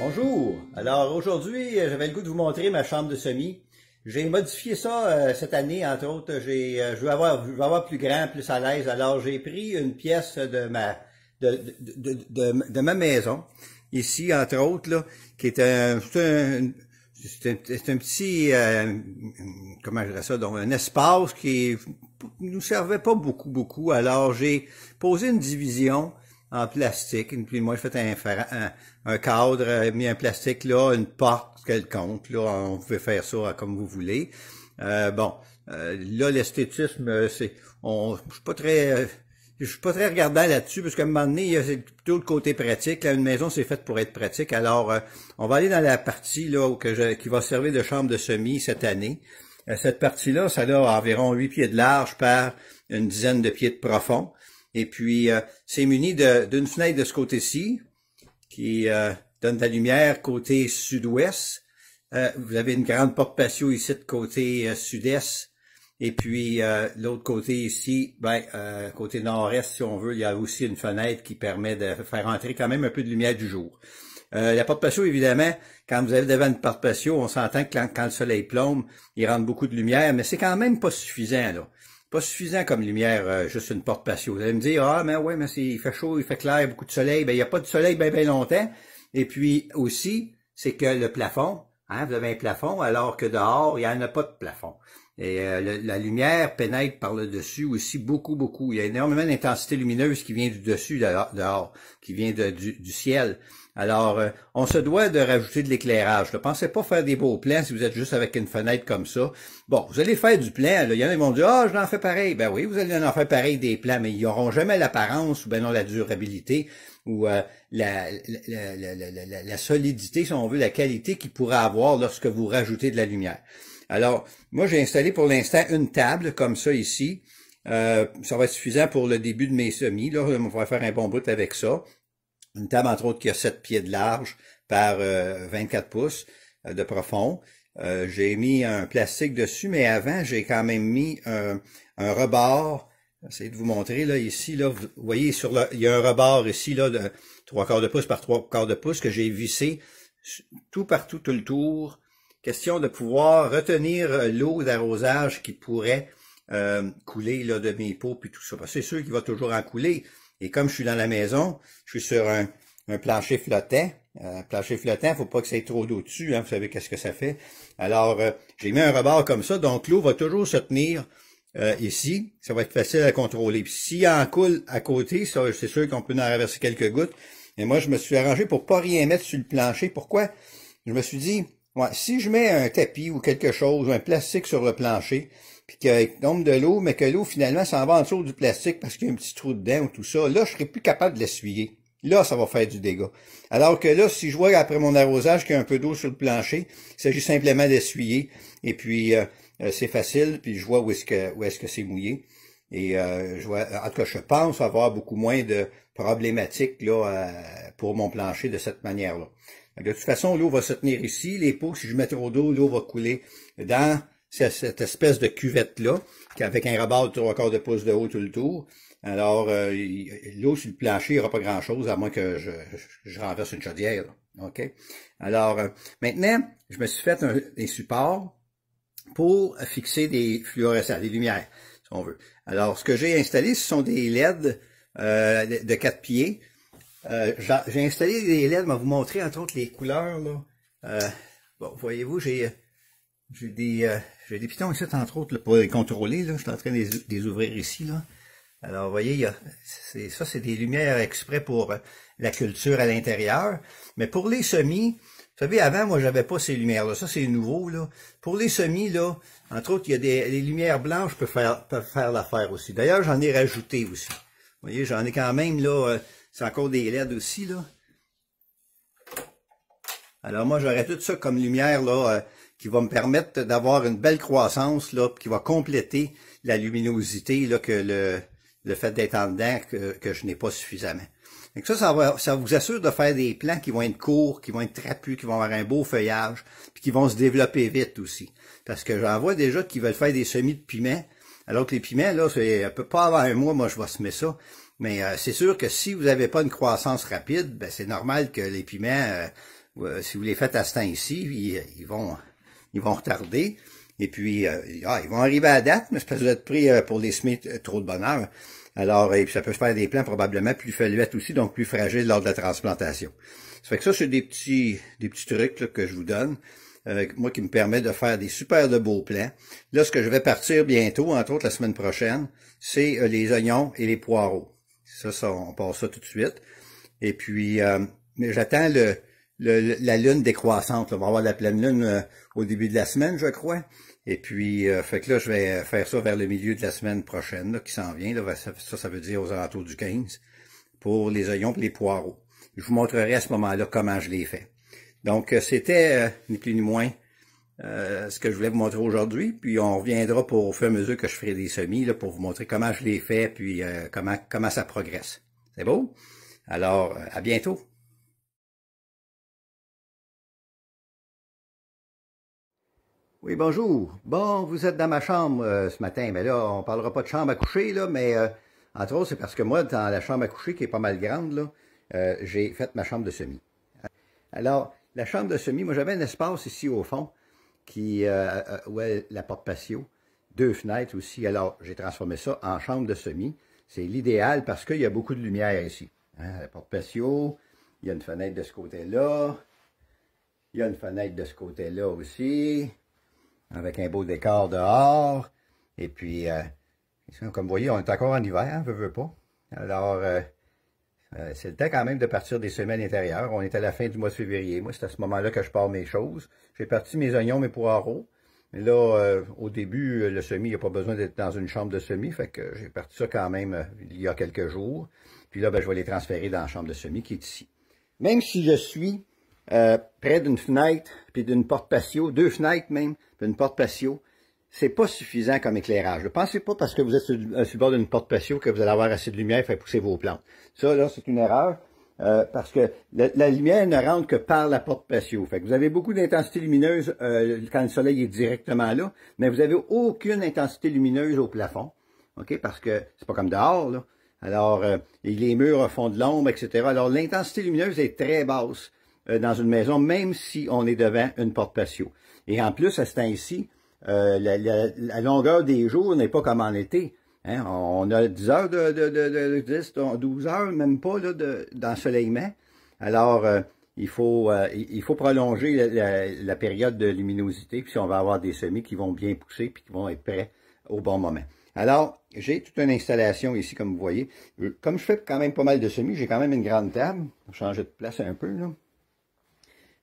Bonjour! Alors aujourd'hui, j'avais le goût de vous montrer ma chambre de semis. J'ai modifié ça cette année, entre autres. Je veux avoir plus grand, plus à l'aise. Alors j'ai pris une pièce de ma maison, ici, entre autres, là, qui est c'est un petit, comment je dirais ça, donc un espace qui nous servait pas beaucoup. Alors j'ai posé une division en plastique. Puis moi, j'ai fait un cadre, mis un plastique là, une porte quelconque. Là, on pouvait faire ça comme vous voulez. Là, l'esthétisme, je suis pas très regardant là-dessus, parce qu'à un moment donné, c'est plutôt le côté pratique. Là, une maison, c'est faite pour être pratique. Alors, on va aller dans la partie là qui va servir de chambre de semis cette année. Cette partie-là, ça a environ 8 pieds de large par une dizaine de pieds de profond. Et puis, c'est muni d'une fenêtre de ce côté-ci, qui donne de la lumière côté sud-ouest. Vous avez une grande porte patio ici de côté sud-est. Et puis, l'autre côté ici, côté nord-est, si on veut, il y a aussi une fenêtre qui permet de faire entrer quand même un peu de lumière du jour. La porte patio, évidemment, quand vous avez devant une porte patio, on s'entend que quand le soleil plombe, il rentre beaucoup de lumière, mais c'est quand même pas suffisant, là. Pas suffisant comme lumière, juste une porte patio. Vous allez me dire, ah, mais ouais, mais il fait chaud, il fait clair, beaucoup de soleil. Ben, il n'y a pas de soleil bien longtemps. Et puis, aussi, c'est que le plafond, hein, vous avez un plafond, alors que dehors, il n'y en a pas de plafond. Et la lumière pénètre par le dessus aussi beaucoup. Il y a énormément d'intensité lumineuse qui vient du dessus dehors, qui vient du ciel. Alors, on se doit de rajouter de l'éclairage. Ne pensez pas faire des beaux plans si vous êtes juste avec une fenêtre comme ça. Bon, vous allez faire du plan. Là. Il y en a qui vont dire, ah, je l'en fais pareil. Ben oui, vous allez en faire pareil des plans, mais ils n'auront jamais l'apparence ou ben non la durabilité ou la solidité, si on veut, la qualité qu'il pourra avoir lorsque vous rajoutez de la lumière. Alors, moi, j'ai installé pour l'instant une table comme ça ici. Ça va être suffisant pour le début de mes semis. Là, on va faire un bon bout avec ça. Une table, entre autres, qui a 7 pieds de large par 24 pouces de profond. J'ai mis un plastique dessus, mais avant, j'ai quand même mis un rebord. J'essaie de vous montrer, là, ici, là, vous voyez, il y a un rebord ici, là, de 3/4 de pouce par 3/4 de pouce que j'ai vissé partout, tout le tour. Question de pouvoir retenir l'eau d'arrosage qui pourrait couler là, de mes pots puis tout ça. C'est sûr qu'il va toujours en couler. Et comme je suis dans la maison, je suis sur un plancher flottant. Plancher flottant, faut pas que ça ait trop d'eau dessus, hein, vous savez qu'est-ce que ça fait. Alors, j'ai mis un rebord comme ça, donc l'eau va toujours se tenir ici. Ça va être facile à contrôler. Puis s'il en coule à côté, ça, c'est sûr qu'on peut en renverser quelques gouttes. Et moi, je me suis arrangé pour pas rien mettre sur le plancher. Pourquoi? Je me suis dit, ouais, si je mets un tapis ou quelque chose, un plastique sur le plancher, puis qu'il tombe de l'eau, mais que l'eau, finalement, s'en va en dessous du plastique parce qu'il y a un petit trou dedans ou tout ça, là, je serai plus capable de l'essuyer. Là, ça va faire du dégât. Alors que là, si je vois après mon arrosage qu'il y a un peu d'eau sur le plancher, il s'agit simplement d'essuyer. Et puis, c'est facile, puis je vois où est-ce que c'est mouillé. Et en tout cas, je pense avoir beaucoup moins de problématiques là pour mon plancher de cette manière-là. De toute façon, l'eau va se tenir ici. Les pots, si je mets trop d'eau, l'eau va couler dans cette espèce de cuvette-là, avec un rebord de 3/4 de pouce de haut tout le tour. Alors, l'eau sur le plancher, il n'y aura pas grand-chose, à moins que je renverse une chaudière. Là. OK? Alors, maintenant, je me suis fait des supports pour fixer des fluorescents, des lumières, si on veut. Alors, ce que j'ai installé, ce sont des LED de 4 pieds. J'ai installé des LED, je vais vous montrer entre autres les couleurs. Là. Bon, voyez-vous, j'ai des pitons ici, entre autres, là, pour les contrôler. Là. Je suis en train de les ouvrir ici. Là. Alors, vous voyez, ça, c'est des lumières exprès pour la culture à l'intérieur. Mais pour les semis, vous savez, avant, moi, j'avais pas ces lumières-là. Ça, c'est nouveau, là. Pour les semis, là, entre autres, il y a les lumières blanches peuvent faire l'affaire aussi. D'ailleurs, j'en ai rajouté aussi. Vous voyez, j'en ai quand même, là, c'est encore des LED aussi, là. Alors, moi, j'aurais tout ça comme lumière, là, qui va me permettre d'avoir une belle croissance, là, qui va compléter la luminosité, là, que le fait d'être en dedans, que je n'ai pas suffisamment. Donc ça vous assure de faire des plants qui vont être courts, qui vont être trapus, qui vont avoir un beau feuillage, puis qui vont se développer vite aussi. Parce que j'en vois déjà qui veulent faire des semis de piments, alors que les piments, là, ça peut pas avoir un mois, moi, je vais semer ça. Mais c'est sûr que si vous n'avez pas une croissance rapide, ben c'est normal que les piments, si vous les faites à ce temps-ci, ils vont retarder. Et puis, ils vont arriver à date, mais c'est parce que vous êtes pris pour les semer trop de bonheur. Alors, et puis ça peut faire des plants probablement plus feuillettes aussi, donc plus fragiles lors de la transplantation. Ça fait que ça, c'est des petits trucs là, que je vous donne, moi qui me permet de faire des super de beaux plants. Là, ce que je vais partir bientôt, entre autres la semaine prochaine, c'est les oignons et les poireaux. Ça, on passe ça tout de suite. Et puis, mais j'attends la lune décroissante. Là. On va avoir la pleine lune au début de la semaine, je crois. Et puis, fait que là, je vais faire ça vers le milieu de la semaine prochaine, là, qui s'en vient. Là, ça veut dire aux alentours du 15, pour les oignons et les poireaux. Je vous montrerai à ce moment-là comment je les fais. Donc, c'était ni plus ni moins ce que je voulais vous montrer aujourd'hui. Puis, on reviendra au fur et à mesure que je ferai des semis, là, pour vous montrer comment je les fais, puis comment ça progresse. C'est beau? Alors, à bientôt! Oui, bonjour. Bon, vous êtes dans ma chambre ce matin, mais là, on parlera pas de chambre à coucher, là, mais entre autres, c'est parce que moi, dans la chambre à coucher, qui est pas mal grande, là, j'ai fait ma chambre de semis. Alors, la chambre de semis, moi, j'avais un espace ici au fond, où est la porte patio, 2 fenêtres aussi. Alors, j'ai transformé ça en chambre de semis. C'est l'idéal parce qu'il y a beaucoup de lumière ici. Hein, la porte patio, il y a une fenêtre de ce côté-là, il y a une fenêtre de ce côté-là aussi, avec un beau décor dehors. Et puis, comme vous voyez, on est encore en hiver, hein, veut pas. Alors, c'est le temps quand même de partir des semis à l'intérieur. On est à la fin du mois de février. Moi, c'est à ce moment-là que je pars mes choses. J'ai parti mes oignons, mes poireaux. Mais là, au début, le semis, il n'y a pas besoin d'être dans une chambre de semis. Fait que j'ai parti ça quand même il y a quelques jours. Puis là, ben, je vais les transférer dans la chambre de semis qui est ici. Même si je suis près d'une fenêtre, puis d'une porte patio, 2 fenêtres même, puis une porte patio, c'est pas suffisant comme éclairage. Ne pensez pas parce que vous êtes sur le bord d'une porte patio que vous allez avoir assez de lumière pour faire pousser vos plantes. Ça, là, c'est une erreur, parce que la lumière ne rentre que par la porte patio. Fait que vous avez beaucoup d'intensité lumineuse quand le soleil est directement là, mais vous n'avez aucune intensité lumineuse au plafond, ok? Parce que c'est pas comme dehors, là. Alors, les murs font de l'ombre, etc. Alors, l'intensité lumineuse est très basse dans une maison, même si on est devant une porte patio. Et en plus, à ce temps-ci, la longueur des jours n'est pas comme en été. Hein? On a 10 heures 10, 12 heures, même pas d'ensoleillement. Alors, il faut prolonger la période de luminosité, puis si on va avoir des semis qui vont bien pousser, puis qui vont être prêts au bon moment. Alors, j'ai toute une installation ici, comme vous voyez. Comme je fais quand même pas mal de semis, j'ai quand même une grande table. Je vais changer de place un peu, là.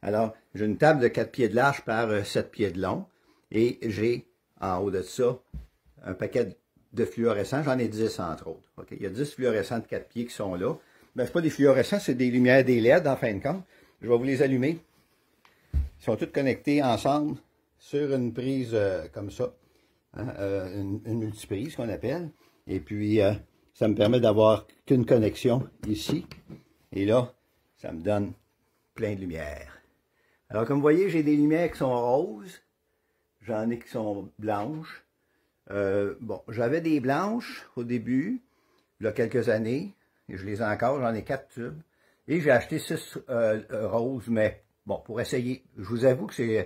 Alors, j'ai une table de 4 pieds de large par 7 pieds de long. Et j'ai, en haut de ça, un paquet de fluorescents. J'en ai 10, entre autres. Okay? Il y a 10 fluorescents de 4 pieds qui sont là. Ben, c'est pas des fluorescents, c'est des lumières, des LED, en fin de compte. Je vais vous les allumer. Ils sont tous connectés ensemble sur une prise comme ça. Hein, une multiprise qu'on appelle. Et puis, ça me permet d'avoir qu'une connexion ici. Et là, ça me donne plein de lumière. Alors, comme vous voyez, j'ai des lumières qui sont roses. J'en ai qui sont blanches. Bon, j'avais des blanches au début, il y a quelques années. Et je les ai encore, j'en ai 4 tubes. Et j'ai acheté 6 roses, mais bon, pour essayer. Je vous avoue que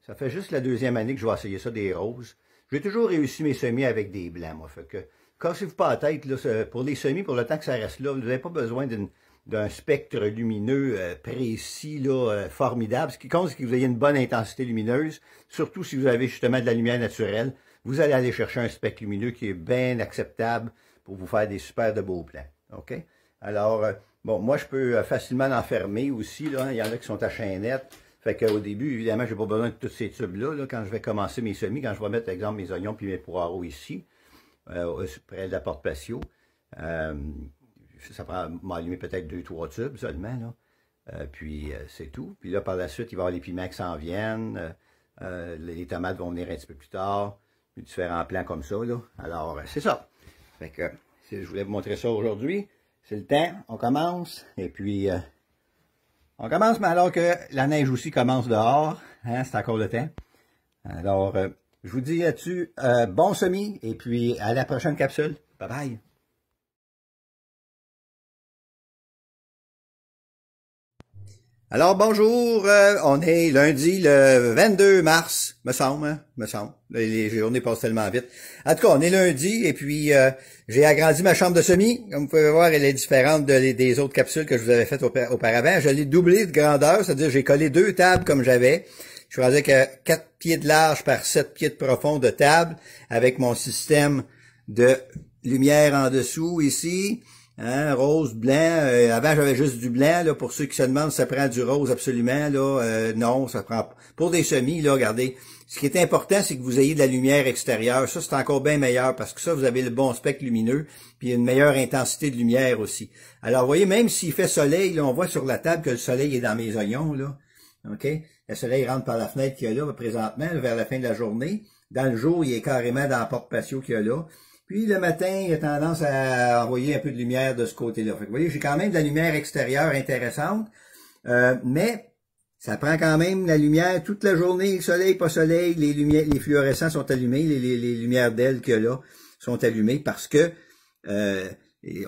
ça fait juste la 2e année que je vais essayer ça, des roses. J'ai toujours réussi mes semis avec des blancs, moi. Fait que, cassez-vous pas la tête, là, pour les semis, pour le temps que ça reste là, vous n'avez pas besoin d'un spectre lumineux précis, là, formidable. Ce qui compte, c'est que vous ayez une bonne intensité lumineuse, surtout si vous avez justement de la lumière naturelle. Vous allez aller chercher un spectre lumineux qui est bien acceptable pour vous faire des super de beaux plants. OK? Alors, bon, moi, je peux facilement l'enfermer aussi, là. Il y en a qui sont à chaînette. Fait qu'au début, évidemment, j'ai pas besoin de tous ces tubes-là, là, quand je vais commencer mes semis, quand je vais mettre, par exemple, mes oignons puis mes poireaux ici, près de la porte patio. Ça prend m'allumer peut-être 2-3 tubes seulement, là. Puis c'est tout. Puis là, par la suite, il va y avoir les piments qui s'en viennent. Les tomates vont venir un petit peu plus tard. Puis différents plants comme ça, là. Alors, c'est ça. Fait que je voulais vous montrer ça aujourd'hui. C'est le temps, on commence. Et puis, on commence, mais alors que la neige aussi commence dehors. Hein, c'est encore le temps. Alors, je vous dis là-dessus, bon semis. Et puis, à la prochaine capsule. Bye bye. Alors bonjour, on est lundi le 22 mars, me semble, hein? Me semble. Les journées passent tellement vite. En tout cas, on est lundi et puis j'ai agrandi ma chambre de semis. Comme vous pouvez voir, elle est différente des autres capsules que je vous avais faites auparavant. Je l'ai doublé de grandeur, c'est-à-dire j'ai collé 2 tables comme j'avais. Je suis rendu avec 4 pieds de large par 7 pieds de profond de table avec mon système de lumière en dessous ici. Hein, rose, blanc. Avant, j'avais juste du blanc. Là, pour ceux qui se demandent si ça prend du rose absolument, là, non, ça prend. Pour des semis, là, regardez. Ce qui est important, c'est que vous ayez de la lumière extérieure. Ça, c'est encore bien meilleur parce que ça, vous avez le bon spectre lumineux, puis une meilleure intensité de lumière aussi. Alors, vous voyez, même s'il fait soleil, là, on voit sur la table que le soleil est dans mes oignons, là. OK? Le soleil rentre par la fenêtre qu'il y a là, présentement, là, vers la fin de la journée. Dans le jour, il est carrément dans la porte patio qu'il y a là. Puis le matin, il a tendance à envoyer un peu de lumière de ce côté-là. Fait que, vous voyez, j'ai quand même de la lumière extérieure intéressante, mais ça prend quand même la lumière toute la journée, soleil, pas soleil, les lumières, les fluorescents sont allumés, les lumières d'ailes qu'il y a là sont allumées parce que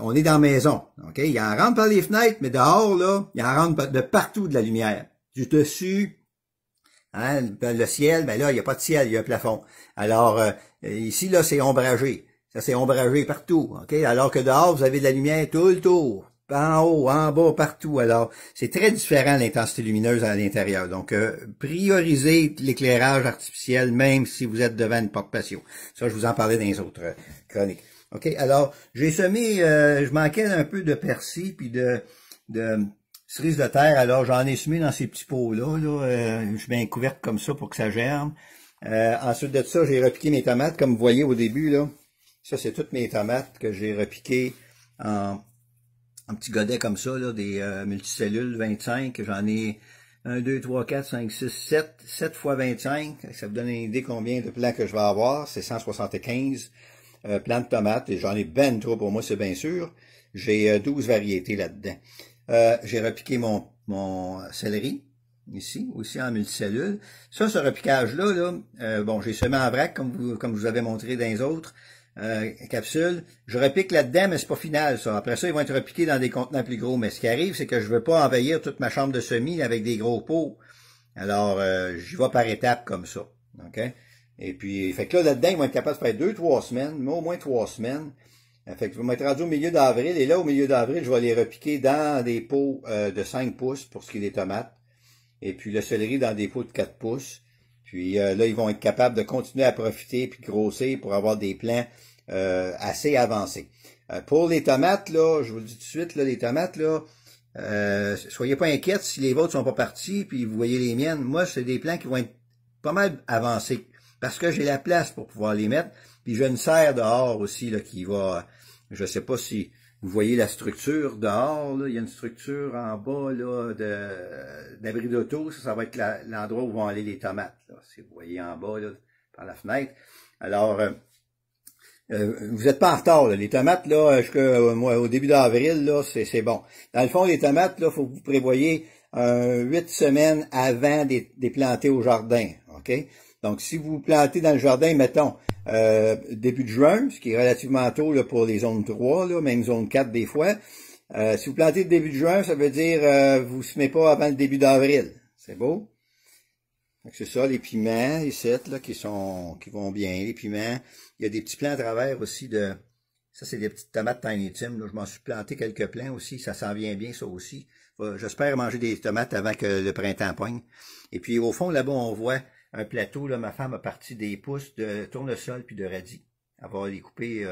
on est dans la maison. OK? Il en rentre par les fenêtres, mais dehors, là, il en rentre de partout de la lumière. Du dessus. Hein, le ciel, ben là, il n'y a pas de ciel, il y a un plafond. Alors, ici, là, c'est ombragé. Ça, c'est ombragé partout, OK? Alors que dehors, vous avez de la lumière tout le tour, en haut, en bas, partout. Alors, c'est très différent l'intensité lumineuse à l'intérieur. Donc, priorisez l'éclairage artificiel, même si vous êtes devant une porte patio. Ça, je vous en parlais dans les autres chroniques. OK? Alors, j'ai semé, je manquais un peu de persil, puis de cerises de terre. Alors, j'en ai semé dans ces petits pots-là. Là, je mets une couverte comme ça pour que ça germe. Ensuite de ça, j'ai repiqué mes tomates, comme vous voyez au début, là. Ça, c'est toutes mes tomates que j'ai repiquées en petits godets comme ça, là, des multicellules 25. J'en ai 1, 2, 3, 4, 5, 6, 7. 7 fois 25. Ça vous donne une idée combien de plants que je vais avoir. C'est 175 plants de tomates. Et j'en ai ben trop pour moi, c'est bien sûr. J'ai 12 variétés là-dedans. J'ai repiqué mon céleri. Ici, aussi en multicellules. Ça, ce repiquage-là, là, bon, j'ai semé en vrac, comme je vous avais montré dans les autres capsules. Je repique là-dedans, mais c'est pas final, ça. Après ça, ils vont être repiqués dans des contenants plus gros. Mais ce qui arrive, c'est que je veux pas envahir toute ma chambre de semis avec des gros pots. Alors, j'y vais par étapes comme ça. OK? Et puis, fait que là-dedans, ils vont être capables de faire 2-3 semaines, mais au moins 3 semaines. Fait que je vais m'être rendu au milieu d'avril. Et là, au milieu d'avril, je vais les repiquer dans des pots de 5 pouces pour ce qui est des tomates. Et puis le céleri dans des pots de 4 pouces. Puis là, ils vont être capables de continuer à profiter puis grossir pour avoir des plants assez avancés. Pour les tomates, là, je vous le dis tout de suite, là, les tomates, là, soyez pas inquiets si les vôtres sont pas partis, puis vous voyez les miennes. Moi, c'est des plants qui vont être pas mal avancés. Parce que j'ai la place pour pouvoir les mettre. Puis j'ai une serre dehors aussi là, qui va. Je sais pas si vous voyez la structure dehors, là, il y a une structure en bas là d'abri d'auto, ça va être l'endroit où vont aller les tomates. Là, si vous voyez en bas là, par la fenêtre. Alors, vous n'êtes pas en retard. Là. Les tomates, là, moi, au début d'avril, là, c'est bon. Dans le fond, les tomates, là, faut que vous prévoyez 8 semaines avant des planter au jardin. OK? Donc, si vous plantez dans le jardin, mettons, début de juin, ce qui est relativement tôt là, pour les zones 3, là, même zone 4 des fois, si vous plantez le début de juin, ça veut dire vous ne semez pas avant le début d'avril. C'est beau? C'est ça, les piments, les sept, là, qui vont bien, les piments. Il y a des petits plants à travers aussi de... Ça, c'est des petites tomates Tiny Tim. Là. Je m'en suis planté quelques plants aussi. Ça s'en vient bien, ça aussi. J'espère manger des tomates avant que le printemps poigne. Et puis, au fond, là-bas, on voit un plateau. Là, ma femme a parti des pousses de tournesol puis de radis. Elle va les couper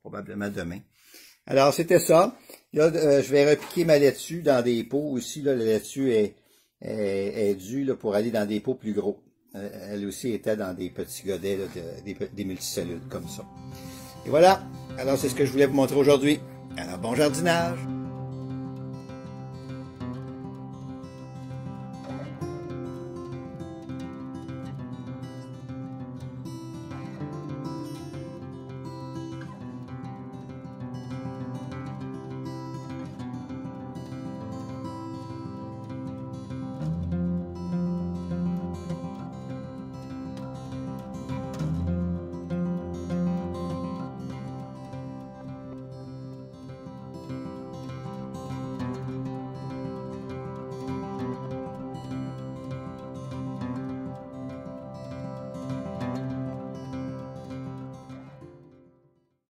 probablement demain. Alors, c'était ça. Là, je vais repiquer ma laitue dans des pots aussi. Là, la laitue est due là, pour aller dans des pots plus gros. Elle aussi était dans des petits godets, là, des multicellules comme ça. Et voilà. Alors, c'est ce que je voulais vous montrer aujourd'hui. Alors, bon jardinage!